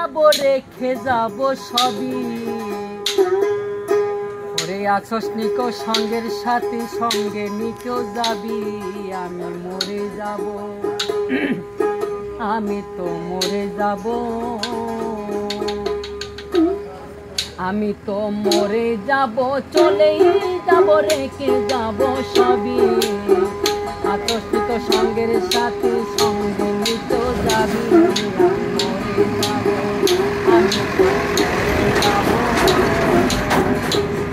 যাব রেখে যাব সবই ওরে আছস নিকো সঙ্গের সাথে সঙ্গে নিকেও যাবি আমি মরে যাব আমি তো মরে যাব আমি তো মরে যাব চলেই যাব রেখে যাব সবই আছস নিকো সঙ্গের সাথে সঙ্গে নিকেও যাবি মরে যাব আমি তো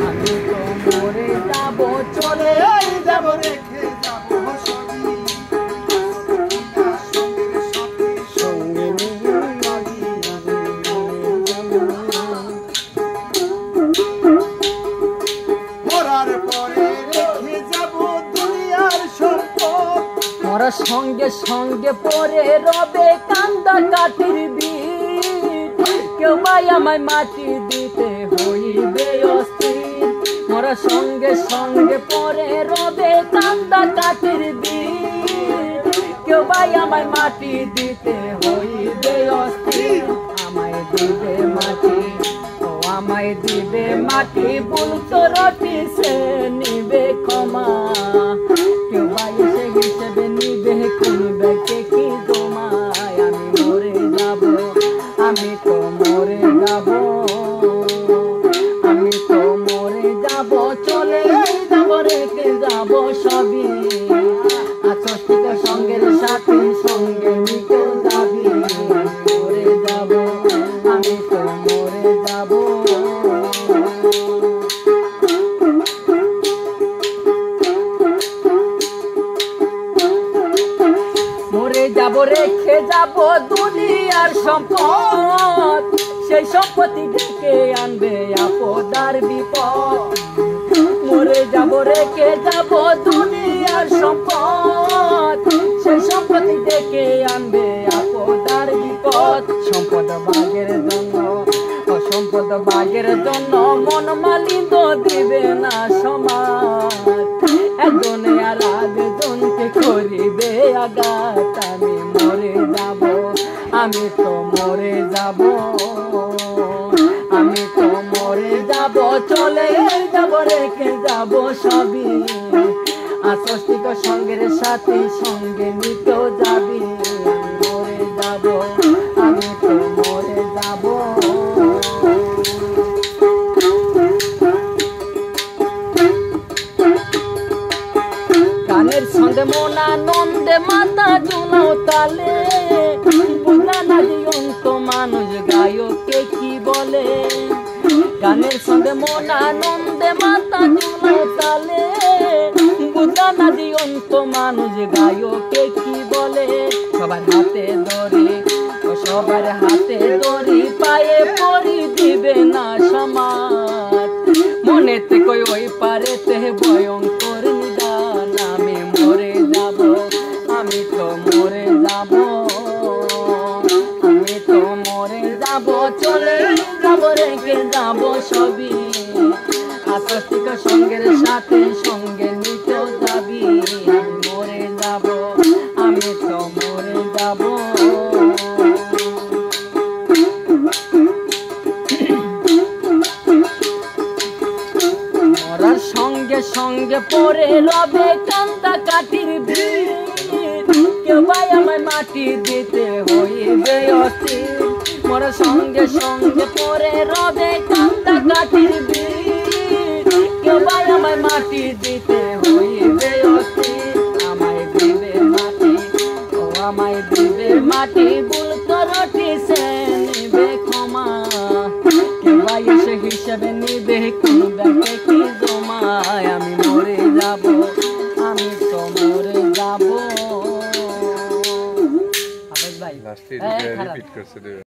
আমি তো মরে যাব চলে যাব রেখে যাব সঙ্গে মরার পরে রেখে যাব দুনিয়ার সম্পদ মরার সঙ্গে সঙ্গে পরে রবে কান্দা কাঠির বীজ কেউ ভাই আমায় মাটি দিতে হইবে অস্থির মরার সঙ্গে সঙ্গে পরে রবে কান্দা কাঠির বীজ কেউ ভাই আমায় মাটি দিতে হইবে অস্থির আমায় দিবে মাটি ও আমায় দিবে মাটি ভুল তো রটি সে নিবে ক্ষমা কেউ ভাই সে হিসেবে নিবে কিনবে কে কি তোমায় আমি মরে যাব আমি তো মরে যাব আমি তো মরে যাব চলে যাব রেখে যাব সবই আছস নিকো সঙ্গের সাথে সঙ্গে নিকেও যাবি মরে যাব আমি তো মরে যাব মরে যাব রেখে যাব দুনিয়ার সম্পদ সেই সম্পত্তি ডেকে আনবে আপদ আর বিপদ মরে যাব রেখে যাব দুনিয়ার সম্পদ সেই সম্পত্তি ডেকে আনবে আপদ আর বিপদ সম্পদ ভাগের জন্য সম্পদ ভাগের জন্য মন মালিন্য দিবে না সমাজ একজনে আর আরেকজনকে করিবে আঘাত আমি মরে যাব আমি তো মরে যাব আমি তো মরে যাব চলে যাব রেখে যাব সবই আছস নিকো সঙ্গের সাথে সঙ্গে নিকেও যাবি মরে যাব আমি তো মরে যাব গানের ছন্দে মন আনন্দে মাথা ঝুলাও তালে বুঝলা না জীবন্ত মানুষ গায়কে কি বলে গানের ছন্দে মন আনন্দে মাথা ঝুলাও তালে বুঝলা না জীবন্ত মানুষ গায়কে কি বলে সবার হাতে দড়ি সবার হাতে দড়ি পায়ে পরি দিবে না সমাজ মনেতে কই ওই পারেতে ভয়ঙ্কর নিদান আমি মরে যাব আমি তো মরে যাব আমি তো মরে যাব চলে যাব রেখে যাব সবই আছস নিকো সঙ্গের সাথে সঙ্গে নিকেও যাবি আমি মরে যাব আমি তো মরে যাব মরার সঙ্গে সঙ্গে পরে রবে কান্দা কাঠির বীজ কেউ ভাই আমায় মাটি দিতে হইবে অস্থির মরার সঙ্গে সঙ্গে পরে রবে কান্দা কাঠির বীজ কেউ ভাই আমায় মাটি দিতে হইবে অস্থির আমায় দিবে মাটি ও আমায় দিবে মাটি ভুল তো রটি সে নিবে ক্ষমা কেউ ভাই সে হিসেবে নিবে কিনবে কি তোমায় আমি মরে যাব আমি তো মরে যাব ভাই লাস্টে রিপিট করছে